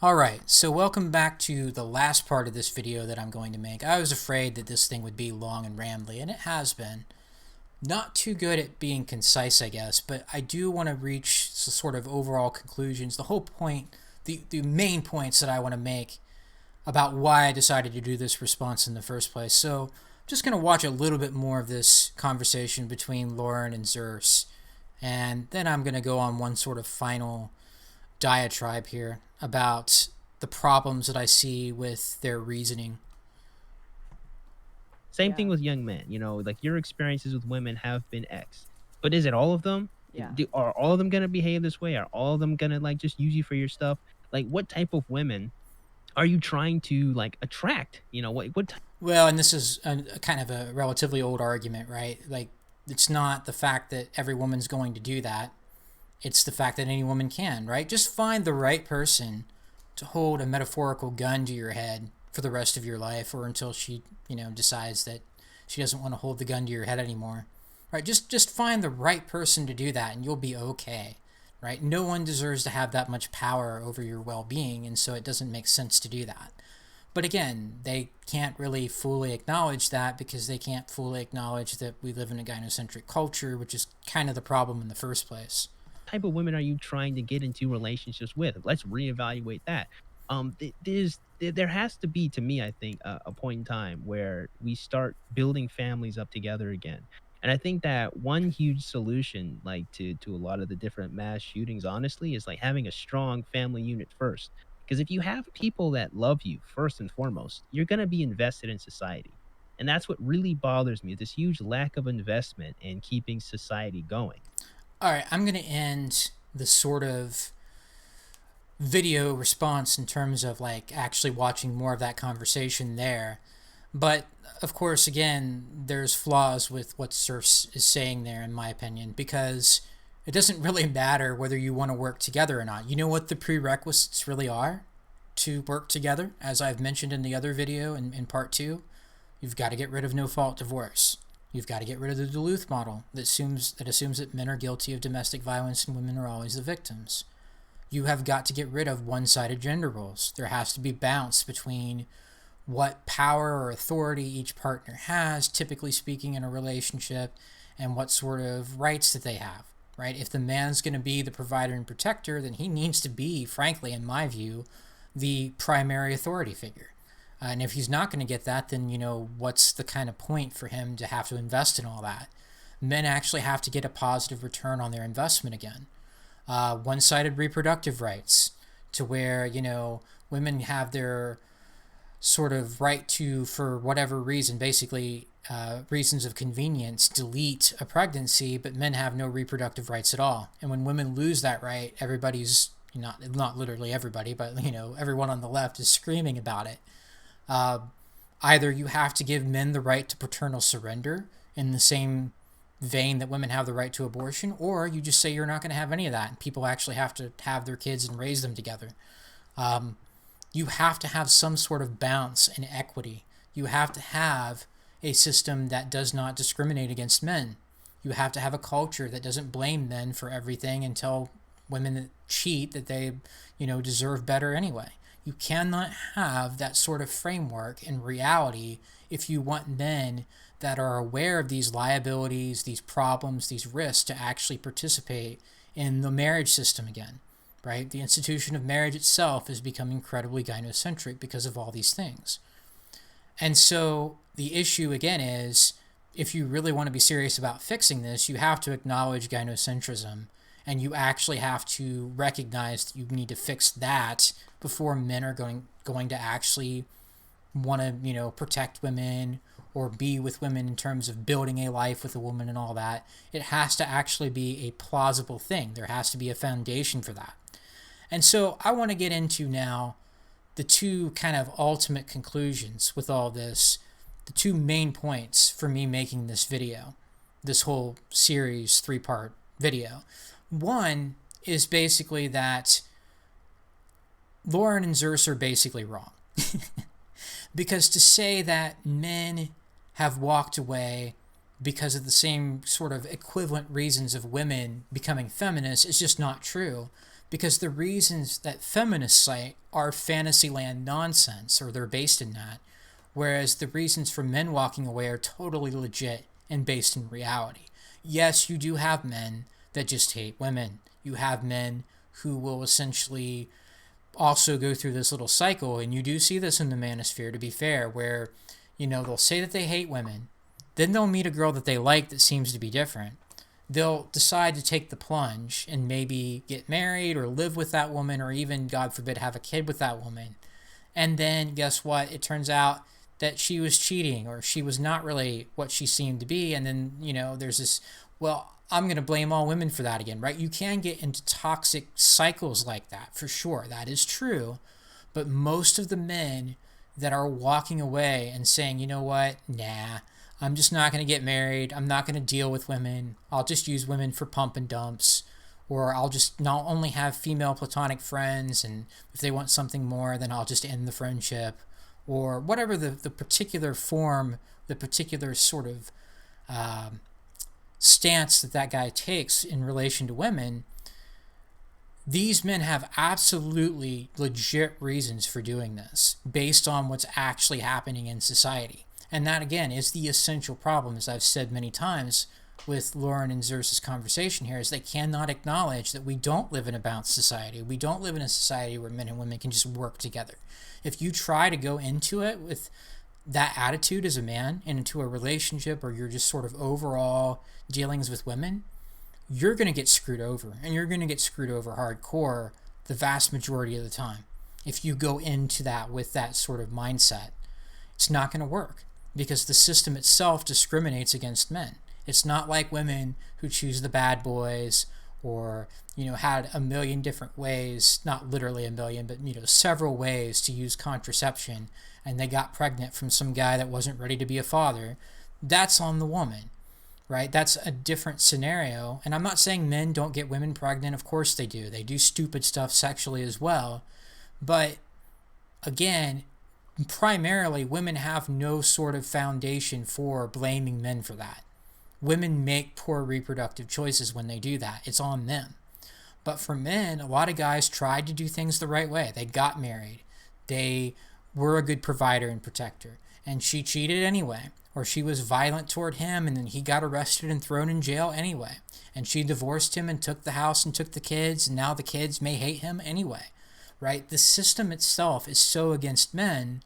Alright, so welcome back to the last part of this video that I'm going to make. I was afraid that this thing would be long and rambly, and it has been. Not too good at being concise, I guess, but I do want to reach sort of overall conclusions. The whole point, the main points that I want to make about why I decided to do this response in the first place. So I'm just going to watch a little bit more of this conversation between Lauren and Zerse, and then I'm going to go on one sort of final diatribe here about the problems that I see with their reasoning. Same thing with young men. Like your experiences with women have been X, but is it all of them? Yeah. Are all of them gonna behave this way? Are all of them gonna like just use you for your stuff? Like, what type of women are you trying to like attract? What? Well, and this is a kind of a relatively old argument, right? Like, it's not the fact that every woman's going to do that. It's the fact that any woman can, right? Just find the right person to hold a metaphorical gun to your head for the rest of your life, or until she, decides that she doesn't want to hold the gun to your head anymore. Right? Just find the right person to do that and you'll be okay. Right? No one deserves to have that much power over your well-being, and so it doesn't make sense to do that. But again, they can't really fully acknowledge that because they can't fully acknowledge that we live in a gynocentric culture, which is kind of the problem in the first place. Type of women are you trying to get into relationships with? Let's reevaluate that. There has to be, to me, I think, a point in time where we start building families up together again. And I think that one huge solution, like to a lot of the different mass shootings, honestly, is like having a strong family unit first. Because if you have people that love you first and foremost, you're going to be invested in society. And that's what really bothers me, this huge lack of investment in keeping society going. All right, I'm going to end the sort of video response in terms of like actually watching more of that conversation there. But of course, again, there's flaws with what Zerse is saying there, in my opinion, because it doesn't really matter whether you want to work together or not. You know what the prerequisites really are to work together? As I've mentioned in the other video in part two, you've got to get rid of no-fault divorce. You've got to get rid of the Duluth model that assumes that men are guilty of domestic violence and women are always the victims. You have got to get rid of one-sided gender roles. There has to be balance between what power or authority each partner has, typically speaking, in a relationship, and what sort of rights that they have, right? If the man's going to be the provider and protector, then he needs to be, frankly, in my view, the primary authority figure. And if he's not going to get that, then, what's the kind of point for him to have to invest in all that? Men actually have to get a positive return on their investment again. One-sided reproductive rights, to where, women have their sort of right to, for whatever reason, basically reasons of convenience, delete a pregnancy, but men have no reproductive rights at all. And when women lose that right, everybody's, not literally everybody, but, everyone on the left is screaming about it. Either you have to give men the right to paternal surrender in the same vein that women have the right to abortion, or you just say you're not going to have any of that, and people actually have to have their kids and raise them together. You have to have some sort of balance and equity. You have to have a system that does not discriminate against men. You have to have a culture that doesn't blame men for everything and tell women that cheat that they, deserve better anyway. You cannot have that sort of framework in reality if you want men that are aware of these liabilities, these problems, these risks to actually participate in the marriage system again, right? The institution of marriage itself has become incredibly gynocentric because of all these things. And so the issue again is, if you really want to be serious about fixing this, you have to acknowledge gynocentrism, and you actually have to recognize that you need to fix that before men are going to actually want to, protect women or be with women in terms of building a life with a woman and all that. It has to actually be a plausible thing. There has to be a foundation for that. And so I want to get into now the two kind of ultimate conclusions with all this, the two main points for me making this video, this whole series 3-part video. One is basically that Lauren and Zerse are basically wrong. Because to say that men have walked away because of the same sort of equivalent reasons of women becoming feminists is just not true. because the reasons that feminists cite are fantasyland nonsense, or they're based in that, whereas the reasons for men walking away are totally legit and based in reality. Yes, you do have men that just hate women. You have men who will essentially also go through this little cycle, and you do see this in the manosphere, to be fair, where, they'll say that they hate women, then they'll meet a girl that they like that seems to be different. They'll decide to take the plunge and maybe get married or live with that woman, or even, God forbid, have a kid with that woman. And then guess what? It turns out that she was cheating, or she was not really what she seemed to be. And then, there's this, well, I'm going to blame all women for that again, right? You can get into toxic cycles like that, for sure. That is true. But most of the men that are walking away and saying, you know what, nah, I'm just not going to get married. I'm not going to deal with women. I'll just use women for pump and dumps. Or I'll just not only have female platonic friends, and if they want something more, then I'll just end the friendship. Or whatever the particular form, the particular sort of stance that guy takes in relation to women, these men have absolutely legit reasons for doing this based on what's actually happening in society. And that, again, is the essential problem, as I've said many times with Lauren and Zerse's conversation here, is they cannot acknowledge that we don't live in a balanced society. We don't live in a society where men and women can just work together. If you try to go into it with that attitude as a man and into a relationship, or you're just sort of overall dealings with women, you're going to get screwed over, and you're going to get screwed over hardcore the vast majority of the time. If you go into that with that sort of mindset, it's not going to work, because the system itself discriminates against men. It's not like women who choose the bad boys, or had a million different ways, not literally a million, but several ways to use contraception, and they got pregnant from some guy that wasn't ready to be a father. That's on the woman, right? That's a different scenario. And I'm not saying men don't get women pregnant. Of course they do. They do stupid stuff sexually as well. But again, primarily women have no sort of foundation for blaming men for that. Women make poor reproductive choices when they do that. It's on them. But for men, a lot of guys tried to do things the right way. They got married. They were a good provider and protector. And she cheated anyway. Or she was violent toward him, and then he got arrested and thrown in jail anyway. And she divorced him and took the house and took the kids, and now the kids may hate him anyway. Right? The system itself is so against men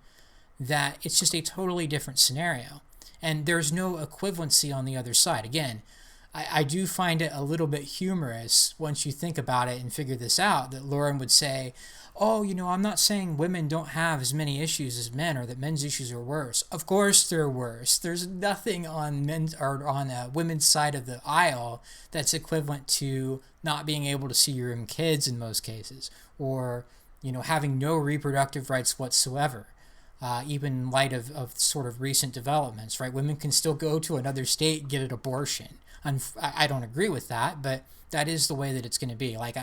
that it's just a totally different scenario. And there's no equivalency on the other side. Again, I do find it a little bit humorous once you think about it and figure this out, that Lauren would say, oh, I'm not saying women don't have as many issues as men, or that men's issues are worse. Of course they're worse. There's nothing on men's or on a women's side of the aisle that's equivalent to not being able to see your own kids in most cases, or having no reproductive rights whatsoever. Even in light of sort of recent developments, right? Women can still go to another state and get an abortion. I don't agree with that, but that is the way that it's going to be. Like,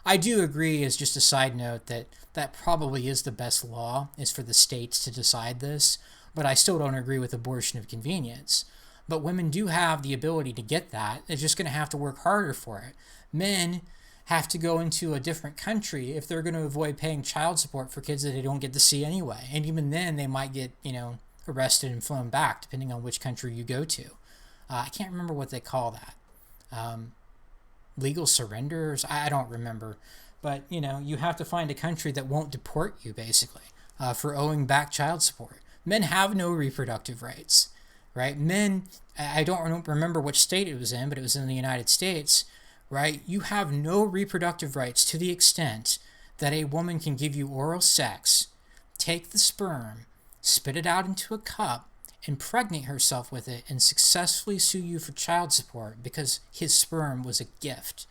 I do agree, as just a side note, that probably is the best law, is for the states to decide this, but I still don't agree with abortion of convenience. But women do have the ability to get that. They're just going to have to work harder for it. Men have to go into a different country if they're going to avoid paying child support for kids that they don't get to see anyway. And even then, they might get, arrested and flown back, depending on which country you go to. I can't remember what they call that. Legal surrenders? I don't remember. But, you have to find a country that won't deport you, basically, for owing back child support. Men have no reproductive rights, right? Men, I don't remember which state it was in, but it was in the United States, right? You have no reproductive rights to the extent that a woman can give you oral sex, take the sperm, spit it out into a cup, impregnate herself with it, and successfully sue you for child support because his sperm was a gift.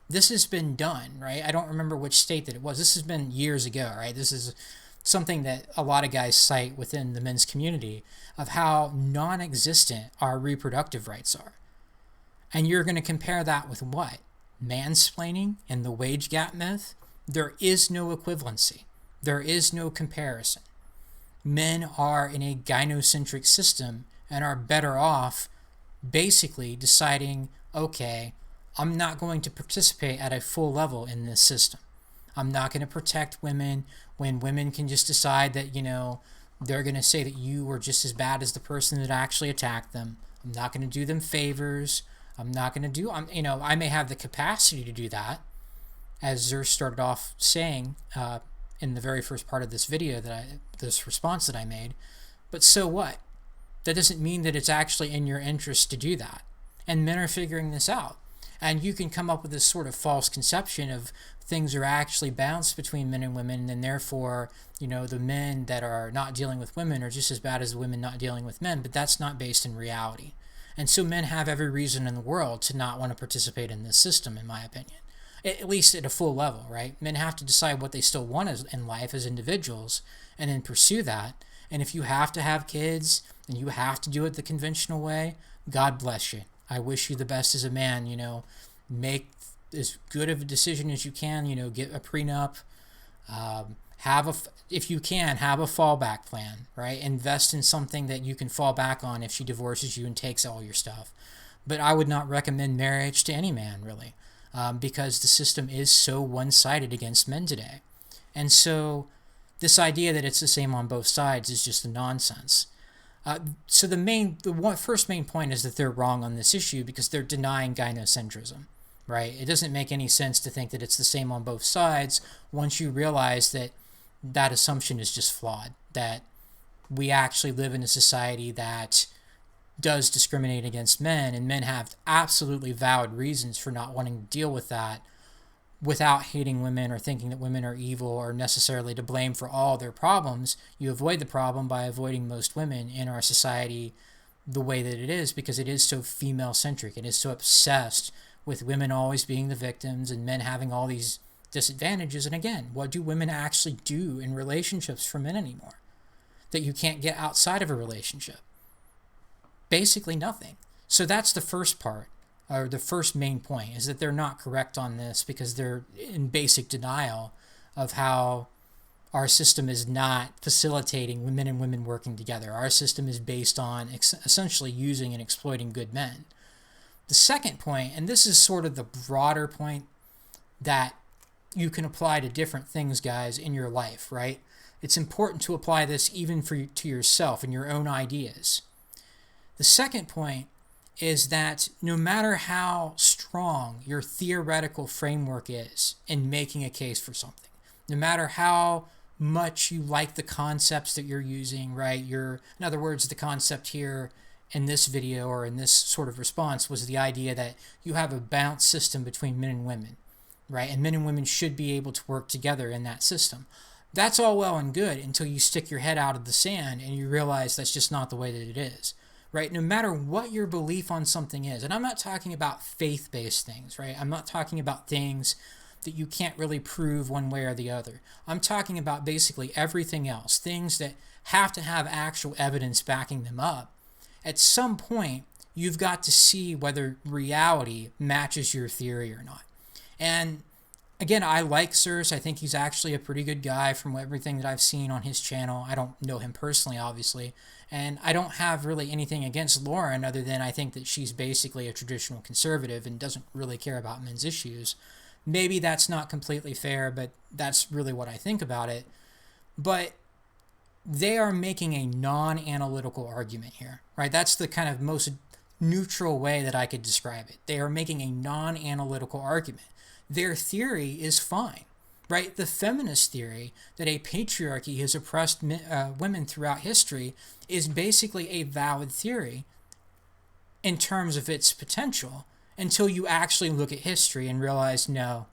This has been done, right? I don't remember which state that it was. This has been years ago, right? This is something that a lot of guys cite within the men's community, of how non-existent our reproductive rights are. And you're going to compare that with what? Mansplaining and the wage gap myth? There is no equivalency. There is no comparison. Men are in a gynocentric system and are better off basically deciding, okay, I'm not going to participate at a full level in this system. I'm not going to protect women when women can just decide that, they're going to say that you were just as bad as the person that actually attacked them. I'm not going to do them favors. I'm not going to do, I may have the capacity to do that, as Zerse started off saying in the very first part of this video, this response that I made. But so what? That doesn't mean that it's actually in your interest to do that. And men are figuring this out. And you can come up with this sort of false conception of things are actually balanced between men and women, and therefore, the men that are not dealing with women are just as bad as the women not dealing with men, but that's not based in reality. And so men have every reason in the world to not want to participate in this system, in my opinion. At least at a full level, right? Men have to decide what they still want in life as individuals and then pursue that. And if you have to have kids and you have to do it the conventional way, God bless you. I wish you the best as a man, make as good of a decision as you can, get a prenup, if you can, have a fallback plan, right? Invest in something that you can fall back on if she divorces you and takes all your stuff. But I would not recommend marriage to any man, really, because the system is so one-sided against men today. And so this idea that it's the same on both sides is just a nonsense. So the first main point is that they're wrong on this issue because they're denying gynocentrism, right? It doesn't make any sense to think that it's the same on both sides once you realize that that assumption is just flawed, that we actually live in a society that does discriminate against men, and men have absolutely valid reasons for not wanting to deal with that without hating women or thinking that women are evil or necessarily to blame for all their problems. You avoid the problem by avoiding most women in our society the way that it is, because it is so female-centric. It is so obsessed with women always being the victims and men having all these disadvantages. And again, what do women actually do in relationships for men anymore that you can't get outside of a relationship? Basically nothing. So that's the first part, or the first main point, is that they're not correct on this because they're in basic denial of how our system is not facilitating men and women working together. Our system is based on essentially using and exploiting good men. The second point, and this is sort of the broader point that you can apply to different things, guys, in your life, right? It's important to apply this even to yourself and your own ideas. The second point is that no matter how strong your theoretical framework is in making a case for something, no matter how much you like the concepts that you're using, right? In other words, the concept here in this video or in this sort of response was the idea that you have a balanced system between men and women, right? And men and women should be able to work together in that system. That's all well and good until you stick your head out of the sand and you realize that's just not the way that it is. Right? No matter what your belief on something is, and I'm not talking about faith-based things, right? I'm not talking about things that you can't really prove one way or the other. I'm talking about basically everything else, things that have to have actual evidence backing them up. At some point, you've got to see whether reality matches your theory or not. And again, I like Zerse. I think he's actually a pretty good guy from everything that I've seen on his channel. I don't know him personally, obviously. And I don't have really anything against Lauren other than I think that she's basically a traditional conservative and doesn't really care about men's issues. Maybe that's not completely fair, but that's really what I think about it. But they are making a non-analytical argument here, right? That's the kind of most neutral way that I could describe it. They are making a non-analytical argument. Their theory is fine, right? The feminist theory that a patriarchy has oppressed women throughout history is basically a valid theory in terms of its potential until you actually look at history and realize, no,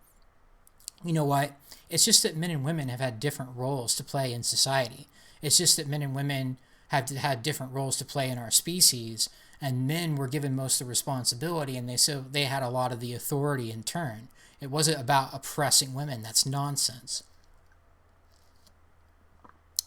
you know what? It's just that men and women have had different roles to play in society. It's just that men and women have had different roles to play in our species, and men were given most of the responsibility, and they had a lot of the authority in turn. It wasn't about oppressing women. That's nonsense.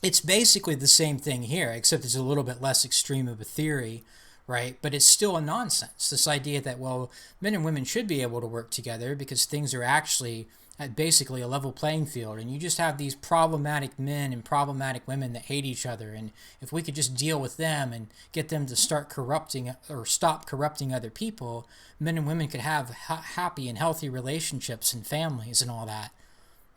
It's basically the same thing here, except it's a little bit less extreme of a theory, right? But it's still a nonsense. This idea that, well, men and women should be able to work together because things are actually at basically a level playing field, and you just have these problematic men and problematic women that hate each other, and if we could just deal with them and get them to start corrupting or stop corrupting other people, men and women could have happy and healthy relationships and families and all that.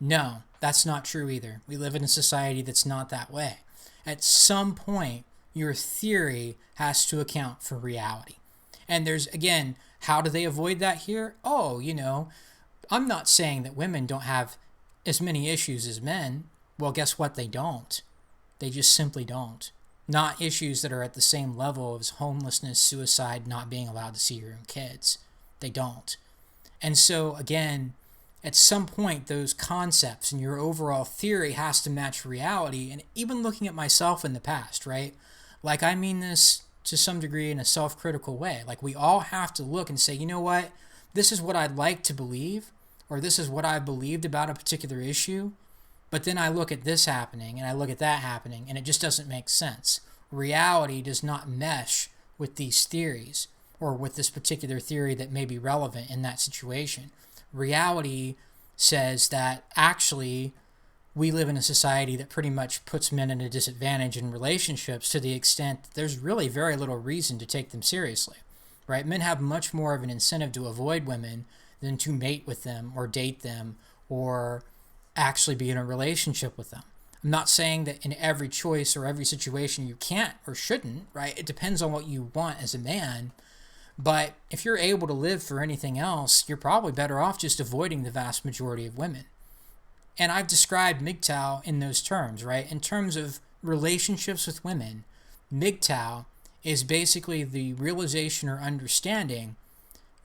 No, that's not true either. We live in a society that's not that way. At some point, your theory has to account for reality. And there's, again, how do they avoid that here? Oh, I'm not saying that women don't have as many issues as men. Well, guess what? They don't. They just simply don't. Not issues that are at the same level as homelessness, suicide, not being allowed to see your own kids. They don't. And so, again, at some point, those concepts and your overall theory has to match reality. And even looking at myself in the past, right? Like, I mean this to some degree in a self critical way. Like, we all have to look and say, you know what? This is what I'd like to believe, or this is what I believed about a particular issue. But then I look at this happening and I look at that happening, and it just doesn't make sense. Reality does not mesh with these theories or with this particular theory that may be relevant in that situation. Reality says that actually we live in a society that pretty much puts men at a disadvantage in relationships to the extent that there's really very little reason to take them seriously, right? Men have much more of an incentive to avoid women than to mate with them or date them or actually be in a relationship with them. I'm not saying that in every choice or every situation you can't or shouldn't, right? It depends on what you want as a man. But if you're able to live for anything else, you're probably better off just avoiding the vast majority of women. And I've described MGTOW in those terms, right? In terms of relationships with women, MGTOW is basically the realization or understanding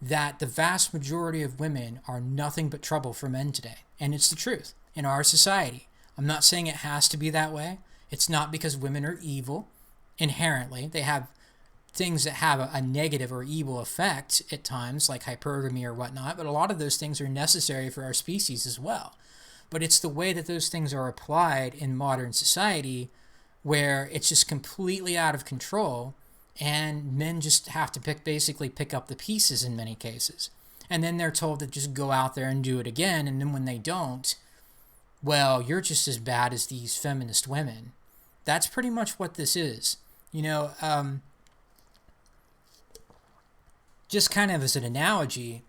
that the vast majority of women are nothing but trouble for men today. And it's the truth in our society. I'm not saying it has to be that way. It's not because women are evil inherently. They have things that have a negative or evil effect at times, like hypergamy or whatnot, but a lot of those things are necessary for our species as well. But it's the way that those things are applied in modern society where it's just completely out of control, and men just have to basically pick up the pieces in many cases. And then they're told to just go out there and do it again, and then when they don't, well, you're just as bad as these feminist women. That's pretty much what this is. Just kind of as an analogy,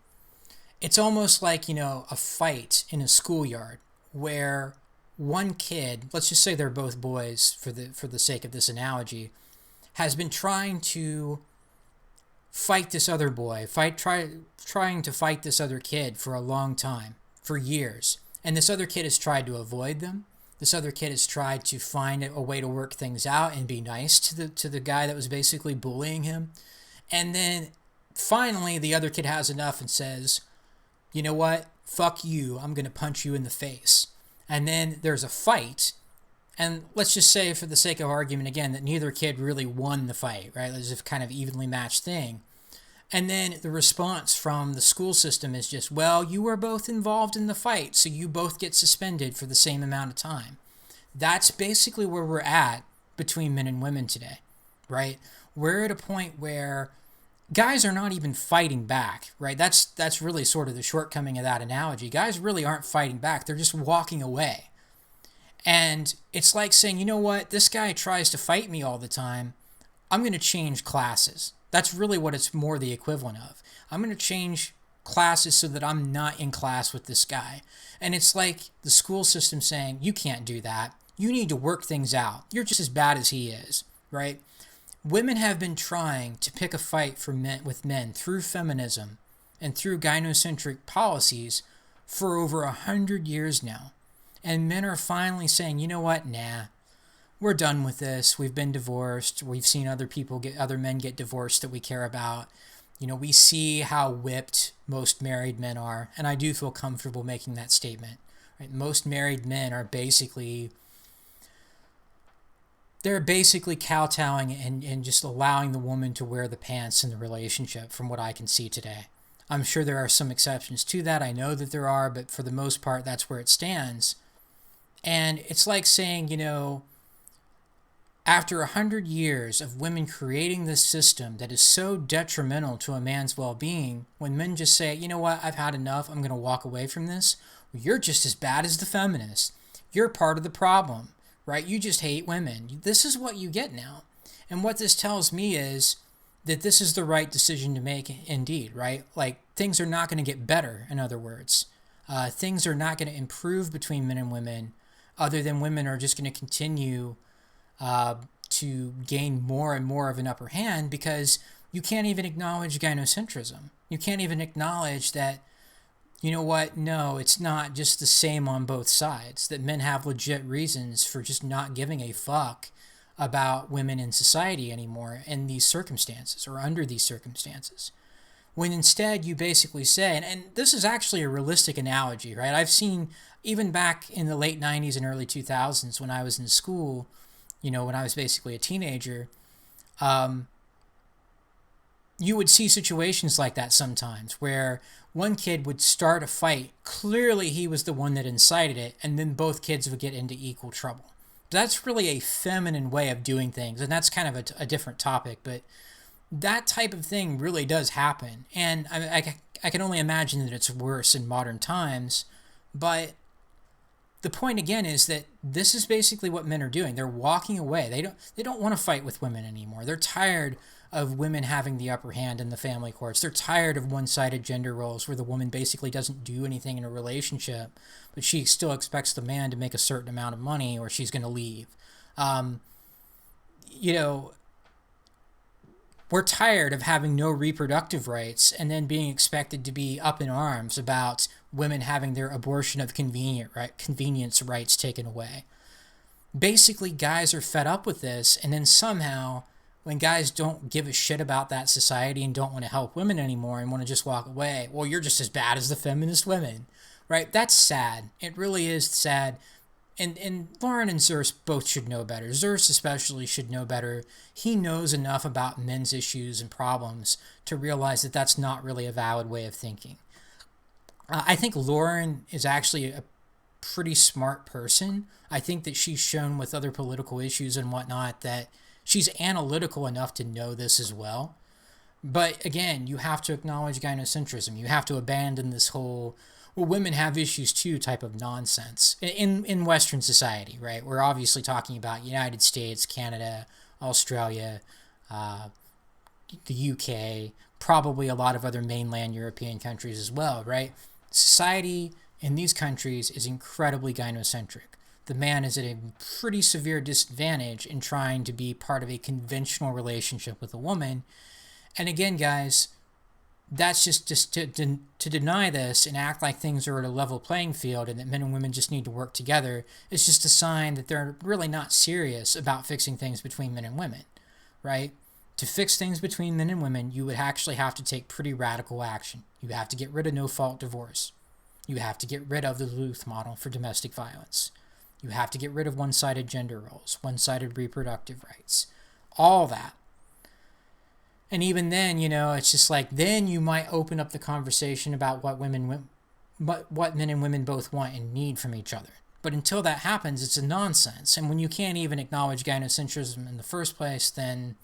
it's almost like, a fight in a schoolyard where one kid, let's just say they're both boys for the sake of this analogy, has been trying to fight this other boy, trying to fight this other kid for a long time, for years. And this other kid has tried to avoid them. This other kid has tried to find a way to work things out and be nice to the guy that was basically bullying him. And then finally, the other kid has enough and says, you know what? Fuck you. I'm going to punch you in the face. And then there's a fight. And let's just say, for the sake of argument again, that neither kid really won the fight, right? It's a kind of evenly matched thing. And then the response from the school system is just, well, you were both involved in the fight, so you both get suspended for the same amount of time. That's basically where we're at between men and women today, right? We're at a point where guys are not even fighting back, right? That's really sort of the shortcoming of that analogy. Guys really aren't fighting back. They're just walking away. And it's like saying, you know what? This guy tries to fight me all the time. I'm going to change classes. That's really what it's more the equivalent of. I'm going to change classes so that I'm not in class with this guy. And it's like the school system saying, you can't do that. You need to work things out. You're just as bad as he is, right? Women have been trying to pick a fight with men through feminism and through gynocentric policies for over 100 years now. And men are finally saying, you know what? Nah, we're done with this. We've been divorced. We've seen other men get divorced that we care about. We see how whipped most married men are. And I do feel comfortable making that statement. Right? Most married men are basically kowtowing and just allowing the woman to wear the pants in the relationship, from what I can see today. I'm sure there are some exceptions to that. I know that there are, but for the most part, that's where it stands. And it's like saying, after 100 years of women creating this system that is so detrimental to a man's well-being, when men just say, you know what, I've had enough, I'm going to walk away from this, well, you're just as bad as the feminists. You're part of the problem, right? You just hate women. This is what you get now. And what this tells me is that this is the right decision to make indeed, right? Like, things are not going to get better, in other words. things are not going to improve between men and women, other than women are just going to continue uh, to gain more and more of an upper hand, because you can't even acknowledge gynocentrism. You can't even acknowledge that, you know what, no, it's not just the same on both sides, that men have legit reasons for just not giving a fuck about women in society anymore in these circumstances or under these circumstances. When instead you basically say, and this is actually a realistic analogy, right? I've seen, even back in the late 90s and early 2000s when I was in school, when I was basically a teenager, um, you would see situations like that sometimes where one kid would start a fight. Clearly, he was the one that incited it, and then both kids would get into equal trouble. That's really a feminine way of doing things, and that's kind of a different topic, but that type of thing really does happen. And I can only imagine that it's worse in modern times, but the point again is that this is basically what men are doing. They're walking away. They don't want to fight with women anymore. They're tired of women having the upper hand in the family courts. They're tired of one-sided gender roles where the woman basically doesn't do anything in a relationship, but she still expects the man to make a certain amount of money or she's going to leave. Um, you know, we're tired of having no reproductive rights and then being expected to be up in arms about women having their abortion of convenience rights taken away. Basically, guys are fed up with this, and then somehow, when guys don't give a shit about that society and don't want to help women anymore and want to just walk away, well, you're just as bad as the feminist women, right? That's sad. It really is sad. And Lauren and Zerse both should know better. Zerse especially should know better. He knows enough about men's issues and problems to realize that that's not really a valid way of thinking. I think Lauren is actually a pretty smart person. I think that she's shown with other political issues and whatnot that she's analytical enough to know this as well. But again, you have to acknowledge gynocentrism. You have to abandon this whole, well, women have issues too type of nonsense in Western society, right? We're obviously talking about United States, Canada, Australia, the UK, probably a lot of other mainland European countries as well, right? Society in these countries is incredibly gynocentric. The man is at a pretty severe disadvantage in trying to be part of a conventional relationship with a woman. And again, guys, that's just to deny this and act like things are at a level playing field and that men and women just need to work together is just a sign that they're really not serious about fixing things between men and women, right? To fix things between men and women, you would actually have to take pretty radical action. You have to get rid of no-fault divorce. You have to get rid of the Duluth model for domestic violence. You have to get rid of one-sided gender roles, one-sided reproductive rights, all that. And even then, it's just like, then you might open up the conversation about what men and women both want and need from each other. But until that happens, it's a nonsense. And when you can't even acknowledge gynocentrism in the first place, then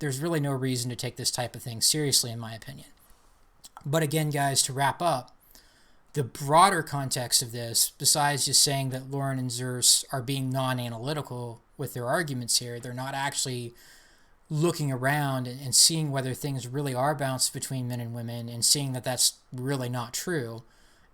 there's really no reason to take this type of thing seriously, in my opinion. But again, guys, to wrap up, the broader context of this, besides just saying that Lauren and Zerse are being non-analytical with their arguments here, they're not actually looking around and seeing whether things really are balanced between men and women and seeing that that's really not true.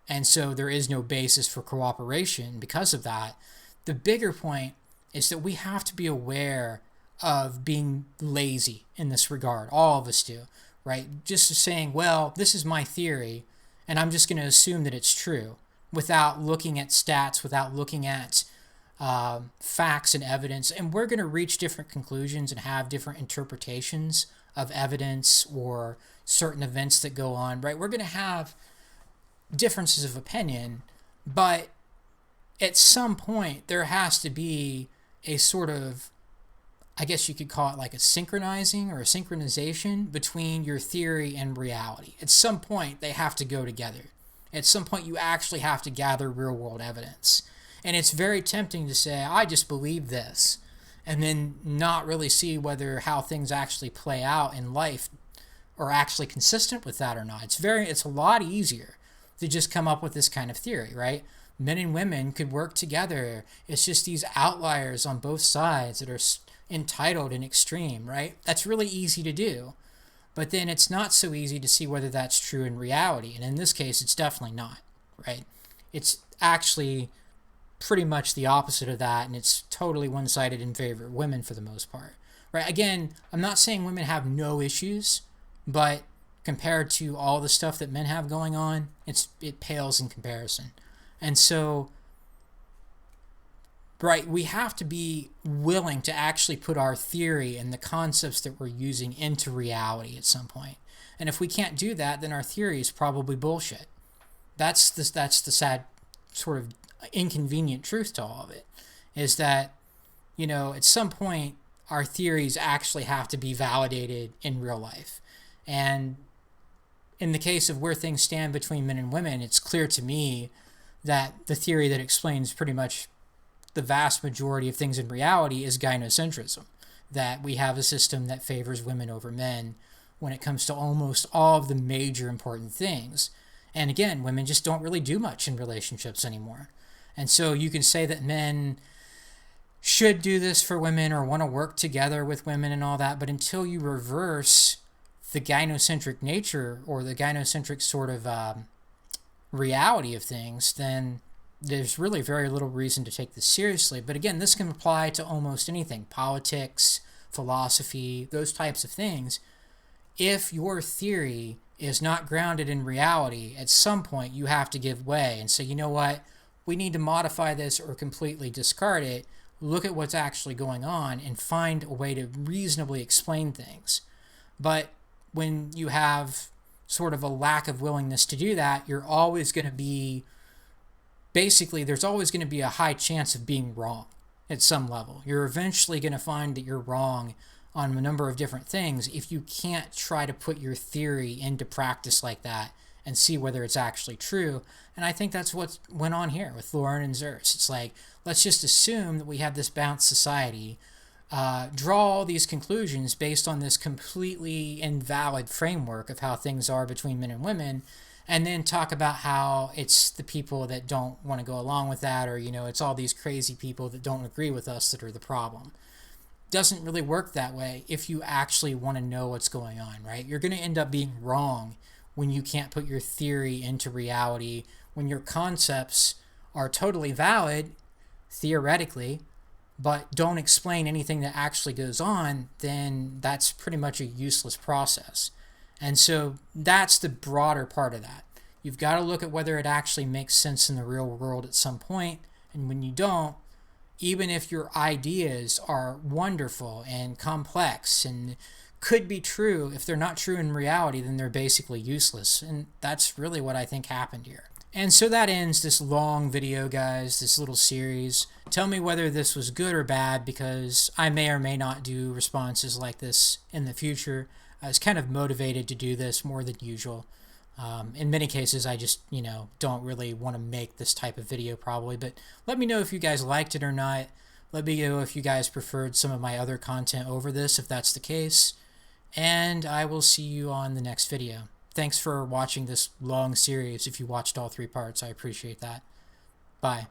And so there is no basis for cooperation because of that. The bigger point is that we have to be aware of being lazy in this regard. All of us do, right? Just saying, well, this is my theory, and I'm just going to assume that it's true without looking at stats, without looking at facts and evidence. And we're going to reach different conclusions and have different interpretations of evidence or certain events that go on, right? We're going to have differences of opinion, but at some point there has to be a sort of, I guess you could call it like a synchronizing or a synchronization between your theory and reality. At some point, they have to go together. At some point, you actually have to gather real-world evidence. And it's very tempting to say, I just believe this, and then not really see whether how things actually play out in life are actually consistent with that or not. It's a lot easier to just come up with this kind of theory, right? Men and women could work together. It's just these outliers on both sides that are entitled and extreme, right? That's really easy to do. But then it's not so easy to see whether that's true in reality. And in this case, it's definitely not, right? It's actually pretty much the opposite of that, and it's totally one-sided in favor of women for the most part. Right? Again, I'm not saying women have no issues, but compared to all the stuff that men have going on, it pales in comparison. And so, right, we have to be willing to actually put our theory and the concepts that we're using into reality at some point. And if we can't do that, then our theory is probably bullshit. That's the sad sort of inconvenient truth to all of it, is that, at some point our theories actually have to be validated in real life. And in the case of where things stand between men and women, it's clear to me that the theory that explains pretty much the vast majority of things in reality is gynocentrism. That we have a system that favors women over men when it comes to almost all of the major important things. And again, women just don't really do much in relationships anymore. And so you can say that men should do this for women or want to work together with women and all that, but until you reverse the gynocentric nature or the gynocentric sort of reality of things, then there's really very little reason to take this seriously. But again, this can apply to almost anything: politics, philosophy, those types of things. If your theory is not grounded in reality, at some point you have to give way and say, you know what, we need to modify this or completely discard it, look at what's actually going on, and find a way to reasonably explain things. But when you have sort of a lack of willingness to do that, you're always going to be, basically, there's always going to be a high chance of being wrong at some level. You're eventually going to find that you're wrong on a number of different things if you can't try to put your theory into practice like that and see whether it's actually true. And I think that's what went on here with Lauren and Zerse. It's like, let's just assume that we have this balanced society, draw all these conclusions based on this completely invalid framework of how things are between men and women, and then talk about how it's the people that don't want to go along with that, or, it's all these crazy people that don't agree with us that are the problem. Doesn't really work that way if you actually want to know what's going on, right? You're going to end up being wrong when you can't put your theory into reality, when your concepts are totally valid, theoretically, but don't explain anything that actually goes on. Then that's pretty much a useless process. And so that's the broader part of that. You've got to look at whether it actually makes sense in the real world at some point, and when you don't, even if your ideas are wonderful and complex and could be true, if they're not true in reality, then they're basically useless. And that's really what I think happened here. And so that ends this long video, guys, this little series. Tell me whether this was good or bad, because I may or may not do responses like this in the future. I was kind of motivated to do this more than usual. In many cases, I just, don't really want to make this type of video probably. But let me know if you guys liked it or not. Let me know if you guys preferred some of my other content over this, if that's the case. And I will see you on the next video. Thanks for watching this long series. If you watched all 3 parts, I appreciate that. Bye.